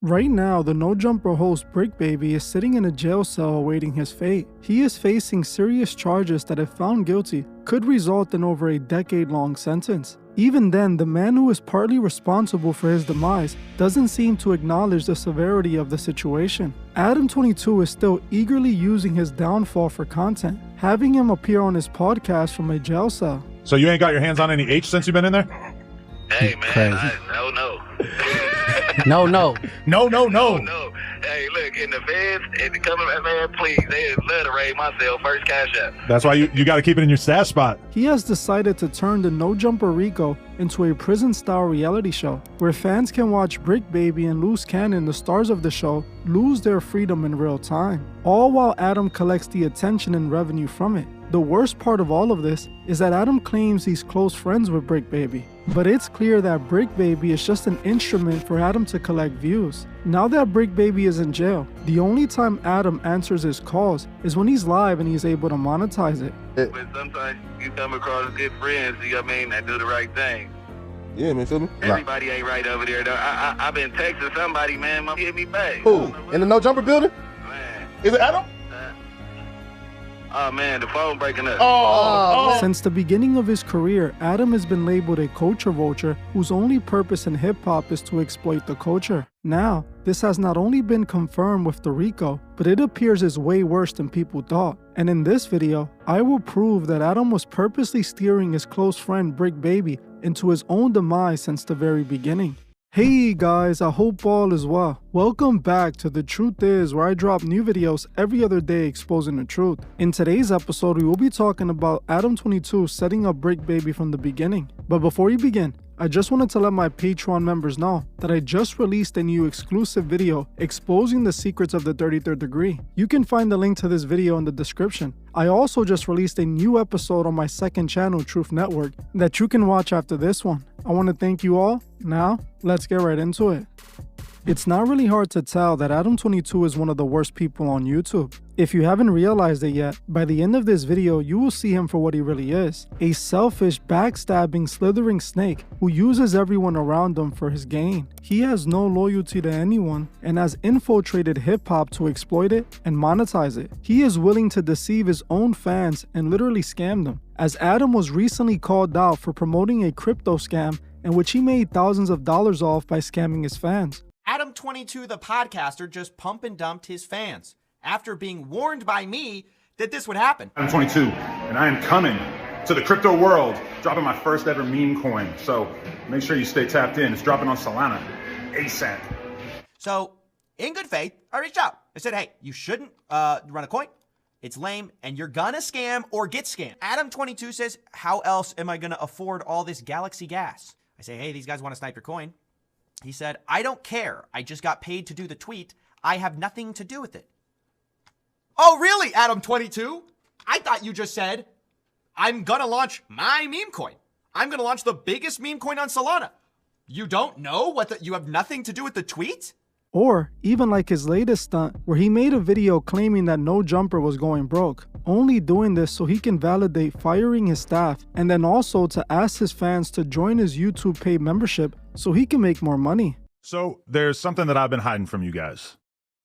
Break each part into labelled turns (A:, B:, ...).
A: Right now, the No Jumper host Bricc Baby is sitting in a jail cell awaiting his fate. He is facing serious charges that, if found guilty, could result in over a decade-long sentence. Even then, the man who is partly responsible for his demise doesn't seem to acknowledge the severity of the situation. Adam22 is still eagerly using his downfall for content, having him appear on his podcast from a jail cell.
B: So you ain't got your hands on any H since you've been in there?
C: Hey man, no.
D: No.
C: No. Hey, look, in the feds, and coming, man, please, they let her raid myself first cash out.
B: That's why you got to keep it in your stash spot.
A: He has decided to turn the No Jumper RICO into a prison-style reality show, where fans can watch Bricc Baby and Loose Cannon, the stars of the show, lose their freedom in real time, all while Adam collects the attention and revenue from it. The worst part of all of this is that Adam claims he's close friends with Bricc Baby, but it's clear that Bricc Baby is just an instrument for Adam to collect views. Now that Bricc Baby is in jail, the only time Adam answers his calls is when he's live and he's able to monetize it.
C: But sometimes you come across good friends, you know what I mean, that do the right thing.
E: Yeah, man, feel me?
C: Everybody ain't right over there, though. I've been texting somebody, man, hit me back.
E: Who? In the No Jumper building?
C: Man.
E: Is it Adam?
C: Oh man, the phone breaking up.
A: Since the beginning of his career, Adam has been labeled a culture vulture whose only purpose in hip-hop is to exploit the culture. Now, this has not only been confirmed with the RICO, but it appears is way worse than people thought. And in this video, I will prove that Adam was purposely steering his close friend Bricc Baby into his own demise since the very beginning. Hey guys, I hope all is well. Welcome back to The Truth Is, where I drop new videos every other day exposing the truth. In today's episode, we will be talking about Adam22 setting up Bricc Baby from the beginning. But before we begin, I just wanted to let my Patreon members know that I just released a new exclusive video exposing the secrets of the 33rd degree. You can find the link to this video in the description. I also just released a new episode on my second channel, Truth Network, that you can watch after this one. I want to thank you all. Now, let's get right into it. It's not really hard to tell that Adam22 is one of the worst people on YouTube. If you haven't realized it yet, by the end of this video, you will see him for what he really is. A selfish, backstabbing, slithering snake who uses everyone around him for his gain. He has no loyalty to anyone and has infiltrated hip-hop to exploit it and monetize it. He is willing to deceive his own fans and literally scam them, as Adam was recently called out for promoting a crypto scam in which he made thousands of dollars off by scamming his fans.
D: Adam22, the podcaster, just pump and dumped his fans after being warned by me that this would happen.
B: I'm 22, and I am coming to the crypto world, dropping my first ever meme coin. So make sure you stay tapped in. It's dropping on Solana ASAP.
D: So, in good faith, I reached out. I said, hey, you shouldn't run a coin. It's lame, and you're gonna scam or get scammed. Adam22 says, how else am I gonna afford all this galaxy gas? I say, hey, these guys want to snipe your coin. He said, I don't care. I just got paid to do the tweet. I have nothing to do with it. Oh, really, Adam22? I thought you just said, I'm going to launch my meme coin. I'm going to launch the biggest meme coin on Solana. You don't know you have nothing to do with the tweet?
A: Or even like his latest stunt, where he made a video claiming that No Jumper was going broke, only doing this so he can validate firing his staff, and then also to ask his fans to join his YouTube paid membership so he can make more money.
B: So there's something that I've been hiding from you guys.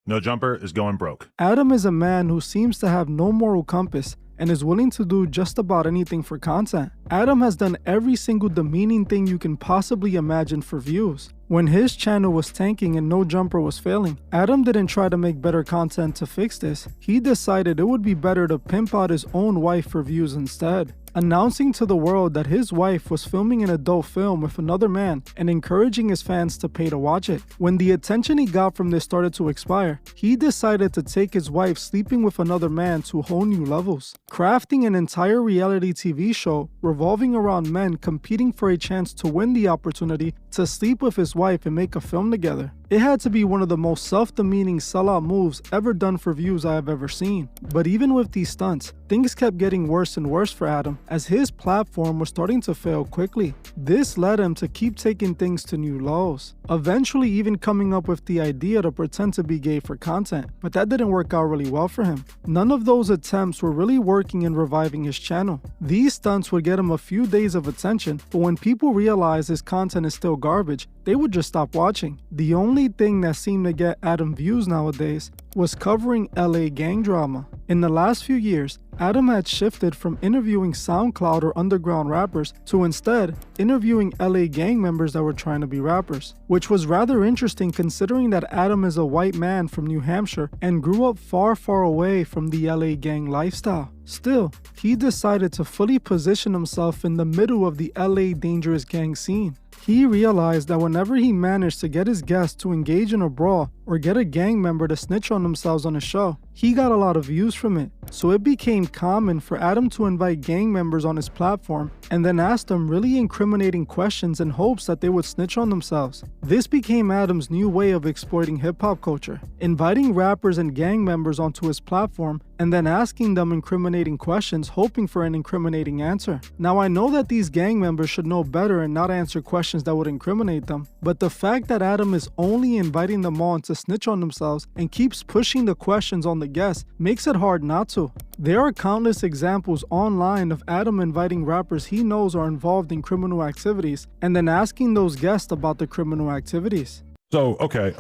B: No Jumper is going broke.
A: Adam is a man who seems to have no moral compass and is willing to do just about anything for content. Adam has done every single demeaning thing you can possibly imagine for views. When his channel was tanking and No Jumper was failing, Adam didn't try to make better content to fix this. He decided it would be better to pimp out his own wife for views instead, announcing to the world that his wife was filming an adult film with another man and encouraging his fans to pay to watch it. When the attention he got from this started to expire, he decided to take his wife sleeping with another man to whole new levels, crafting an entire reality TV show revolving around men competing for a chance to win the opportunity to sleep with his wife and make a film together. It had to be one of the most self-demeaning sellout moves ever done for views I have ever seen. But even with these stunts, things kept getting worse and worse for Adam, as his platform was starting to fail quickly. This led him to keep taking things to new lows, eventually even coming up with the idea to pretend to be gay for content, but that didn't work out really well for him. None of those attempts were really working in reviving his channel. These stunts would get him a few days of attention, but when people realized his content is still garbage, they would just stop watching. The only only thing that seemed to get Adam views nowadays was covering LA gang drama. In the last few years, Adam had shifted from interviewing SoundCloud or underground rappers to instead interviewing LA gang members that were trying to be rappers, which was rather interesting considering that Adam is a white man from New Hampshire and grew up far, far away from the LA gang lifestyle. Still, he decided to fully position himself in the middle of the LA dangerous gang scene. He realized that whenever he managed to get his guests to engage in a brawl or get a gang member to snitch on themselves on a show, he got a lot of views from it. So it became common for Adam to invite gang members on his platform and then ask them really incriminating questions in hopes that they would snitch on themselves. This became Adam's new way of exploiting hip-hop culture, inviting rappers and gang members onto his platform and then asking them incriminating questions hoping for an incriminating answer. Now I know that these gang members should know better and not answer questions that would incriminate them, but the fact that Adam is only inviting them on to snitch on themselves and keeps pushing the questions on the guests makes it hard not to. There are countless examples online of Adam inviting rappers he knows are involved in criminal activities and then asking those guests about the criminal activities.
F: So, okay,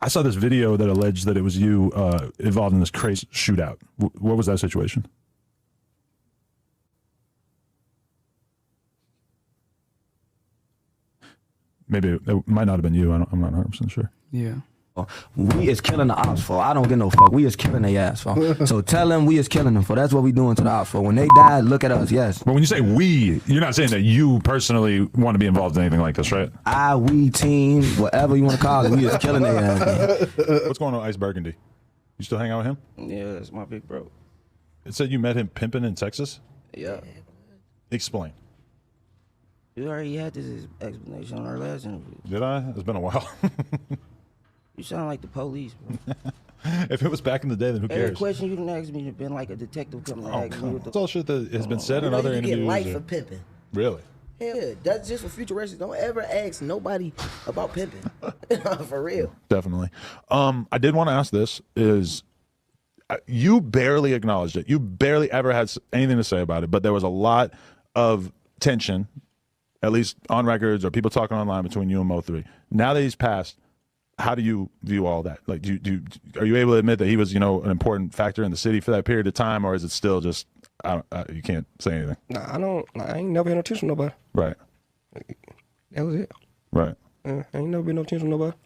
F: I saw this video that alleged that it was you involved in this crazy shootout. What was that situation? Maybe it might not have been you. I'm not 100% sure.
G: Yeah. We is killing the ops for. I don't give no fuck. We is killing their ass for. So tell them we is killing them for. That's what we doing to the ops for. When they die, look at us. Yes.
F: But when you say we, you're not saying that you personally want to be involved in anything like this, right?
G: We, team, whatever you want to call it. We is killing their ass. Man.
F: What's going on, Ice Burgundy? You still hang out with him?
H: Yeah, that's my big bro.
F: It said you met him pimping in Texas?
H: Yeah.
F: Explain.
H: You already had this explanation on our last interview.
F: Did I? It's been a while.
H: You sound like the police, bro.
F: If it was back in the day, then who cares?
H: Every question you didn't ask me have been like a detective coming to ask me.
F: That's all shit that has been said in
I: You
F: other
I: get
F: interviews.
I: life for pimping.
F: Really?
I: Yeah, that's just for future reference. Don't ever ask nobody about pimping. For real.
F: Definitely. I did want to ask this, is you barely acknowledged it. You barely ever had anything to say about it, but there was a lot of tension, at least on records or people talking online, between you and Mo3. Now that he's passed, how do you view all that? Like, are you able to admit that he was, an important factor in the city for that period of time, or is it still just, you can't say anything?
J: Nah, I ain't never had no tension with nobody.
F: Right.
J: That was it.
F: Right.
J: I ain't never been no tension with nobody.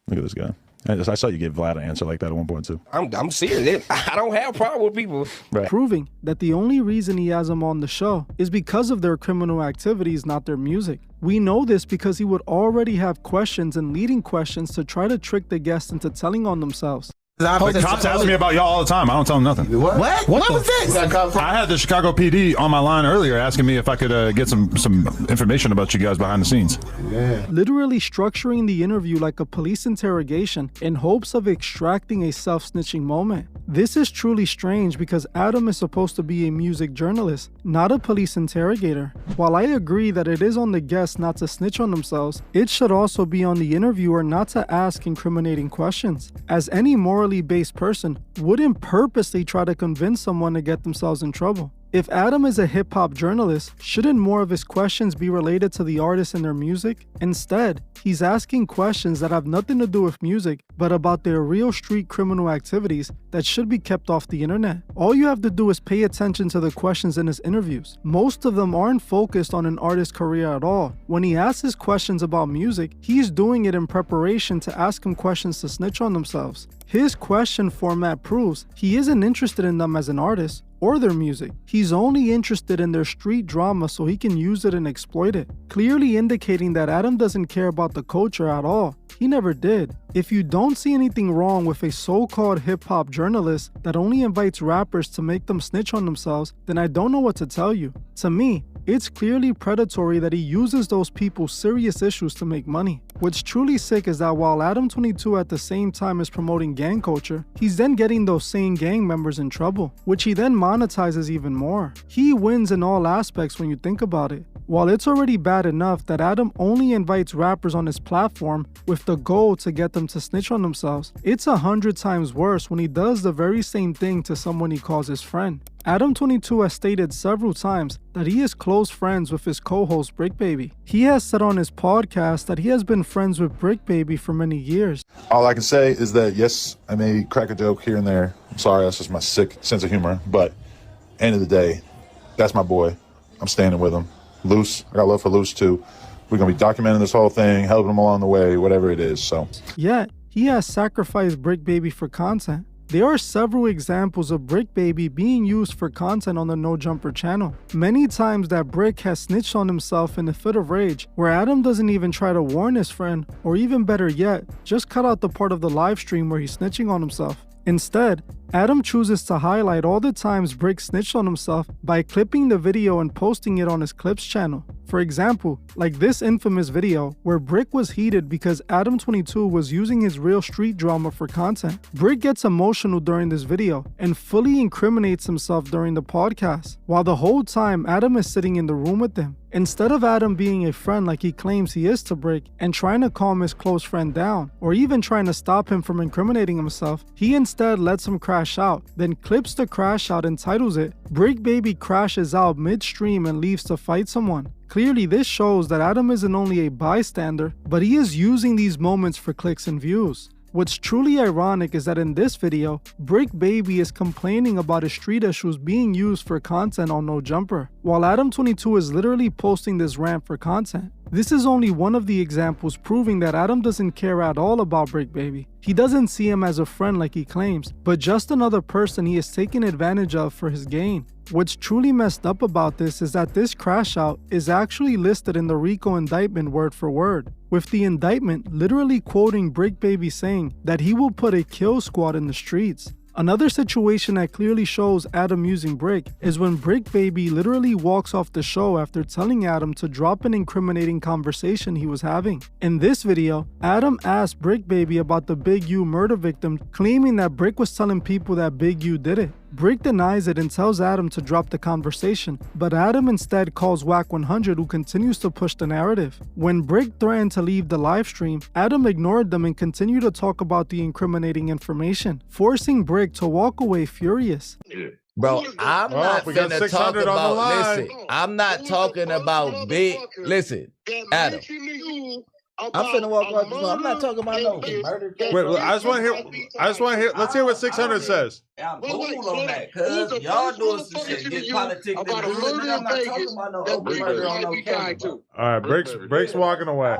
F: Look at this guy. I saw you give Vlad an answer like that at one point too.
J: I'm serious. I don't have a problem with people.
F: Right.
A: Proving that the only reason he has them on the show is because of their criminal activities, not their music. We know this because he would already have questions and leading questions to try to trick the guests into telling on themselves.
F: The cops ask me about y'all all the time. I don't tell them nothing.
E: What?
I: What was this?
F: I had the Chicago PD on my line earlier asking me if I could get some information about you guys behind the scenes.
E: Yeah.
A: Literally structuring the interview like a police interrogation in hopes of extracting a self-snitching moment. This is truly strange because Adam is supposed to be a music journalist, not a police interrogator. While I agree that it is on the guests not to snitch on themselves, it should also be on the interviewer not to ask incriminating questions, as any morally based person wouldn't purposely try to convince someone to get themselves in trouble. If Adam is a hip-hop journalist, shouldn't more of his questions be related to the artists and their music? Instead, he's asking questions that have nothing to do with music, but about their real street criminal activities that should be kept off the internet. All you have to do is pay attention to the questions in his interviews. Most of them aren't focused on an artist's career at all. When he asks his questions about music, he's doing it in preparation to ask him questions to snitch on themselves. His question format proves he isn't interested in them as an artist or their music. He's only interested in their street drama so he can use it and exploit it, clearly indicating that Adam doesn't care about the culture at all. He never did. If you don't see anything wrong with a so-called hip-hop journalist that only invites rappers to make them snitch on themselves, then I don't know what to tell you. To me, it's clearly predatory that he uses those people's serious issues to make money. What's truly sick is that while Adam22 at the same time is promoting gang culture, he's then getting those same gang members in trouble, which he then monetizes even more. He wins in all aspects when you think about it. While it's already bad enough that Adam only invites rappers on his platform with the goal to get them to snitch on themselves, it's 100 times worse when he does the very same thing to someone he calls his friend. Adam22 has stated several times that he is close friends with his co-host Bricc Baby. He has said on his podcast that he has been friends with Bricc Baby for many years.
F: All I can say is that, yes, I may crack a joke here and there. I'm sorry, that's just my sick sense of humor. But end of the day, that's my boy. I'm standing with him. Loose, I got love for Loose too. We're going to be documenting this whole thing, helping him along the way, whatever it is. So,
A: yet, he has sacrificed Bricc Baby for content. There are several examples of Bricc Baby being used for content on the No Jumper channel. Many times that Bricc has snitched on himself in a fit of rage, where Adam doesn't even try to warn his friend, or even better yet, just cut out the part of the live stream where he's snitching on himself. Instead, Adam chooses to highlight all the times Bricc snitched on himself by clipping the video and posting it on his Clips channel. For example, like this infamous video where Bricc was heated because Adam22 was using his real street drama for content. Bricc gets emotional during this video and fully incriminates himself during the podcast, while the whole time Adam is sitting in the room with him. Instead of Adam being a friend like he claims he is to Bricc and trying to calm his close friend down, or even trying to stop him from incriminating himself, he instead lets him crash out, then clips the crash out and titles it, Bricc Baby crashes out mid-stream and leaves to fight someone. Clearly, this shows that Adam isn't only a bystander, but he is using these moments for clicks and views. What's truly ironic is that in this video, Bricc Baby is complaining about his street issues being used for content on No Jumper, while Adam22 is literally posting this rant for content. This is only one of the examples proving that Adam doesn't care at all about Bricc Baby. He doesn't see him as a friend like he claims, but just another person he is taking advantage of for his gain. What's truly messed up about this is that this crash out is actually listed in the RICO indictment word for word, with the indictment literally quoting Bricc Baby saying that he will put a kill squad in the streets. Another situation that clearly shows Adam using Bricc is when Bricc Baby literally walks off the show after telling Adam to drop an incriminating conversation he was having. In this video, Adam asked Bricc Baby about the Big U murder victim, claiming that Bricc was telling people that Big U did it. Bricc denies it and tells Adam to drop the conversation, but Adam instead calls Whack 100, who continues to push the narrative. When Bricc threatened to leave the live stream, Adam ignored them and continued to talk about the incriminating information, forcing Bricc to walk away furious.
K: Bro, I'm not finna talk about, listen, I'm not talking about big, listen, Adam.
I: I'm finna walk out the door. I'm not talking about no murder case.
F: Wait, I just want to hear, let's hear what 600 says.
K: I'm cool on that, cuz y'all doing some shit, get politics about a murder. I'm not talking about no open murder on no camera.
F: All right, Brick's walking away.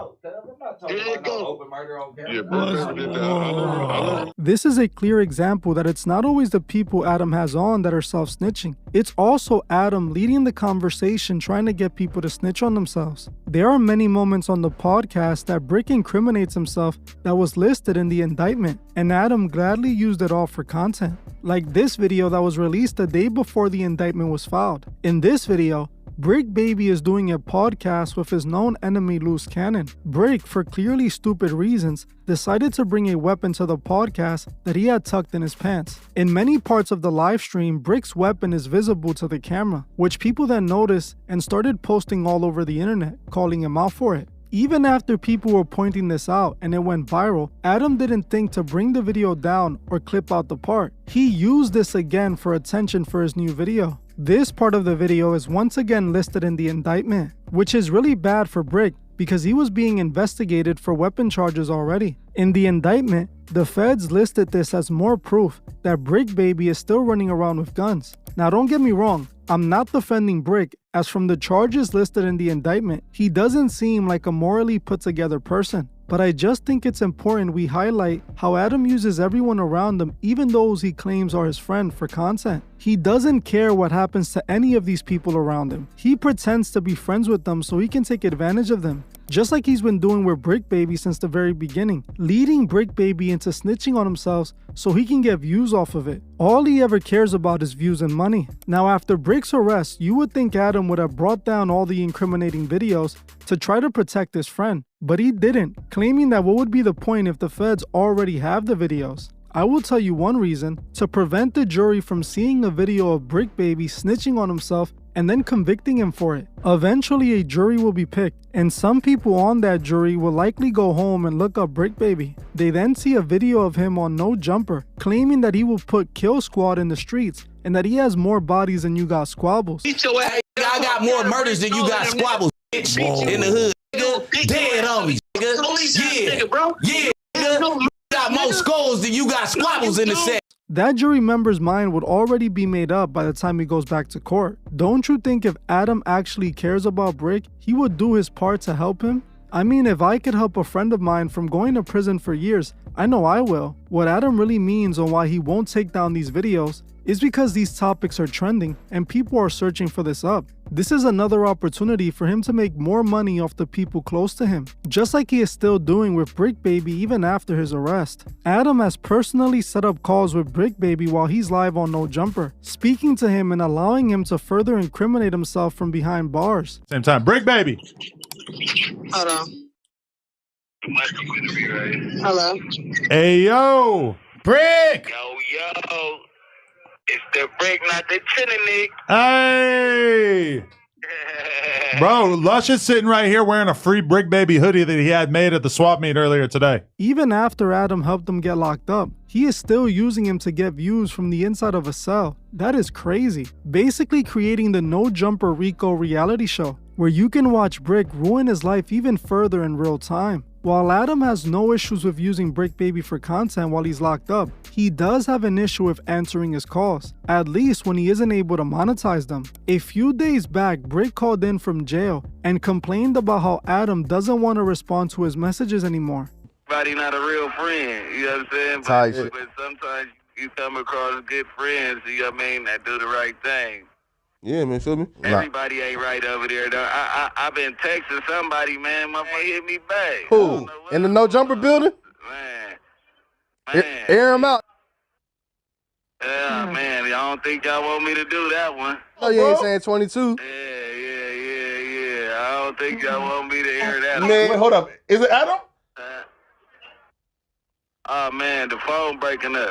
A: This is a clear example that it's not always the people Adam has on that are self-snitching. It's also Adam leading the conversation trying to get people to snitch on themselves. There are many moments on the podcast that Bricc incriminates himself that was listed in the indictment, and Adam gladly used it all for content. Like this video that was released the day before the indictment was filed. In this video, Bricc Baby is doing a podcast with his known enemy Loose Cannon. Bricc, for clearly stupid reasons, decided to bring a weapon to the podcast that he had tucked in his pants. In many parts of the live stream, Brick's weapon is visible to the camera, which people then noticed and started posting all over the internet, calling him out for it. Even after people were pointing this out and it went viral, Adam didn't think to bring the video down or clip out the part. He used this again for attention for his new video. This part of the video is once again listed in the indictment, which is really bad for Bricc because he was being investigated for weapon charges already. In the indictment, the feds listed this as more proof that Bricc Baby is still running around with guns. Now don't get me wrong, I'm not defending Bricc, as from the charges listed in the indictment, he doesn't seem like a morally put together person. But I just think it's important we highlight how Adam uses everyone around him, even those he claims are his friend, for content. He doesn't care what happens to any of these people around him. He pretends to be friends with them so he can take advantage of them. Just like he's been doing with Bricc Baby since the very beginning, leading Bricc Baby into snitching on himself so he can get views off of it. All he ever cares about is views and money. Now after Brick's arrest, you would think Adam would have brought down all the incriminating videos to try to protect his friend, but he didn't, claiming that what would be the point if the feds already have the videos. I will tell you one reason: to prevent the jury from seeing a video of Bricc Baby snitching on himself and then convicting him for it. Eventually a jury will be picked, and some people on that jury will likely go home and look up Bricc Baby. They then see a video of him on No Jumper claiming that he will put Kill Squad in the streets and that he has more bodies than you got squabbles.
K: Hey, I got more murders than you got squabbles, bitch, in the hood. Nigga. Dead homies, nigga. Yeah, bro. Yeah, nigga. You got more skulls than you got squabbles in the set.
A: That jury member's mind would already be made up by the time he goes back to court. Don't you think if Adam actually cares about Bricc, he would do his part to help him? I mean, if I could help a friend of mine from going to prison for years, I know I will. What Adam really means on why he won't take down these videos is because these topics are trending and people are searching for this up. This is another opportunity for him to make more money off the people close to him, just like he is still doing with Bricc Baby even after his arrest. Adam has personally set up calls with Bricc Baby while he's live on No Jumper, speaking to him and allowing him to further incriminate himself from behind bars.
F: Same time, Bricc Baby.
L: Hold on. Hello.
F: Hey yo, Bricc.
C: Yo. It's the Bricc, not the Demeaning.
F: Hey. Bro, Lush is sitting right here wearing a free Bricc Baby hoodie that he had made at the swap meet earlier today.
A: Even after Adam helped him get locked up, he is still using him to get views from the inside of a cell. That is crazy. Basically creating the No Jumper RICO reality show, where you can watch Bricc ruin his life even further in real time. While Adam has no issues with using Bricc Baby for content while he's locked up, he does have an issue with answering his calls, at least when he isn't able to monetize them. A few days back, Bricc called in from jail and complained about how Adam doesn't want to respond to his messages anymore.
C: Everybody not a real friend, you know what I'm saying? But sometimes you come across good friends, you know what I mean, that do the right thing.
E: Yeah, man, feel me?
C: Everybody ain't right over there, though. I've been texting somebody, man. Motherfucker hit me back.
E: Who? In the No Jumper building?
C: Man.
E: Air him out.
C: Yeah, man. I don't think y'all want me to do that one.
E: Oh, you ain't saying 22.
C: Yeah. I don't think y'all want me to hear that
F: Man, wait, hold up. Is it Adam?
C: Oh, man, the phone breaking up.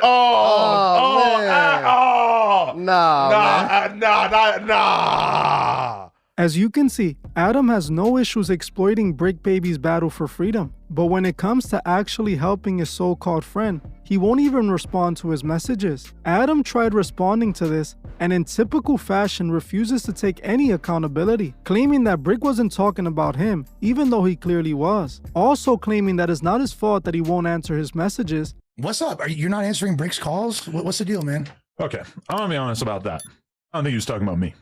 E: Nah.
A: As you can see, Adam has no issues exploiting Bricc Baby's battle for freedom, but when it comes to actually helping his so-called friend, he won't even respond to his messages. Adam tried responding to this, and in typical fashion refuses to take any accountability, claiming that Bricc wasn't talking about him, even though he clearly was. Also claiming that it's not his fault that he won't answer his messages.
M: What's up? You're not answering Brick's calls? What's the deal, man?
F: Okay, I'm gonna be honest about that. I don't think he was talking about me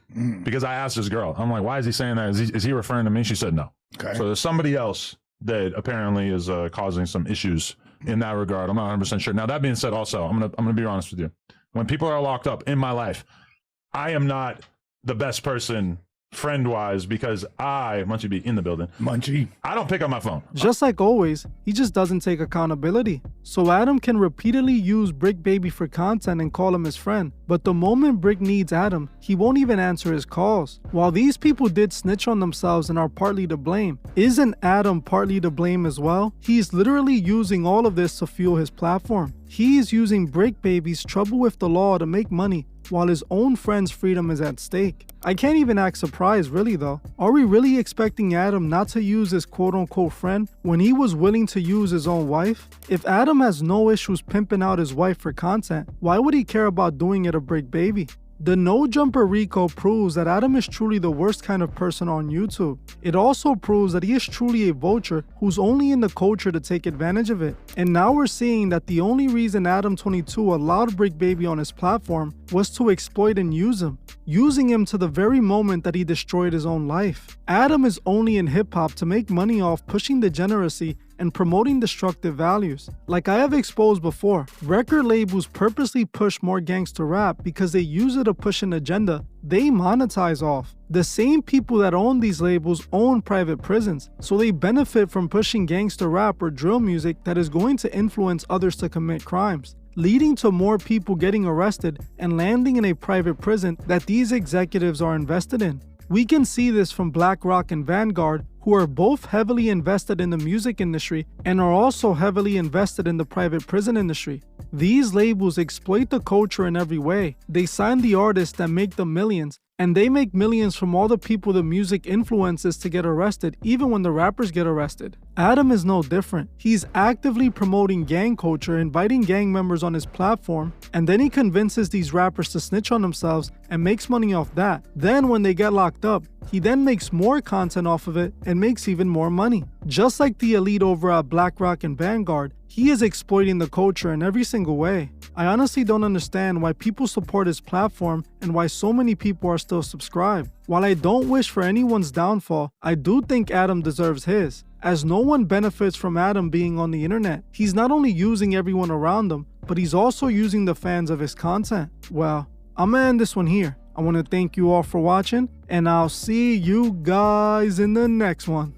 F: because I asked this girl. I'm like, why is he saying that? Is he referring to me? She said no.
M: Okay.
F: So there's somebody else that apparently is causing some issues in that regard. I'm not 100% sure. Now, that being said, also, I'm gonna be honest with you. When people are locked up in my life, I am not the best person friend-wise because Munchie be in the building.
M: Munchie.
F: I don't pick up my phone.
A: Just like always, he just doesn't take accountability. So Adam can repeatedly use Bricc Baby for content and call him his friend, but the moment Bricc needs Adam, he won't even answer his calls. While these people did snitch on themselves and are partly to blame, isn't Adam partly to blame as well? He's literally using all of this to fuel his platform. He's using Bricc Baby's trouble with the law to make money, while his own friend's freedom is at stake. I can't even act surprised, really though. Are we really expecting Adam not to use his quote-unquote friend when he was willing to use his own wife? If Adam has no issues pimping out his wife for content, why would he care about doing it to Bricc Baby? The No Jumper RICO proves that Adam is truly the worst kind of person on YouTube. It also proves that he is truly a vulture who's only in the culture to take advantage of it. And now we're seeing that the only reason Adam22 allowed Bricc Baby on his platform was to exploit and use him, using him to the very moment that he destroyed his own life. Adam is only in hip-hop to make money off pushing degeneracy and promoting destructive values. Like I have exposed before, record labels purposely push more gangster rap because they use it to push an agenda they monetize off. The same people that own these labels own private prisons, so they benefit from pushing gangster rap or drill music that is going to influence others to commit crimes, leading to more people getting arrested and landing in a private prison that these executives are invested in. We can see this from BlackRock and Vanguard, who are both heavily invested in the music industry and are also heavily invested in the private prison industry. These labels exploit the culture in every way. They sign the artists that make them millions, And they make millions from all the people the music influences to get arrested, even when the rappers get arrested. Adam is no different. He's actively promoting gang culture, inviting gang members on his platform, and then he convinces these rappers to snitch on themselves and makes money off that. Then when they get locked up, he then makes more content off of it and makes even more money. Just like the elite over at BlackRock and Vanguard, he is exploiting the culture in every single way. I honestly don't understand why people support his platform and why so many people are still subscribed. While I don't wish for anyone's downfall, I do think Adam deserves his, as no one benefits from Adam being on the internet. He's not only using everyone around him, but he's also using the fans of his content. Well, I'm gonna end this one here. I want to thank you all for watching, and I'll see you guys in the next one.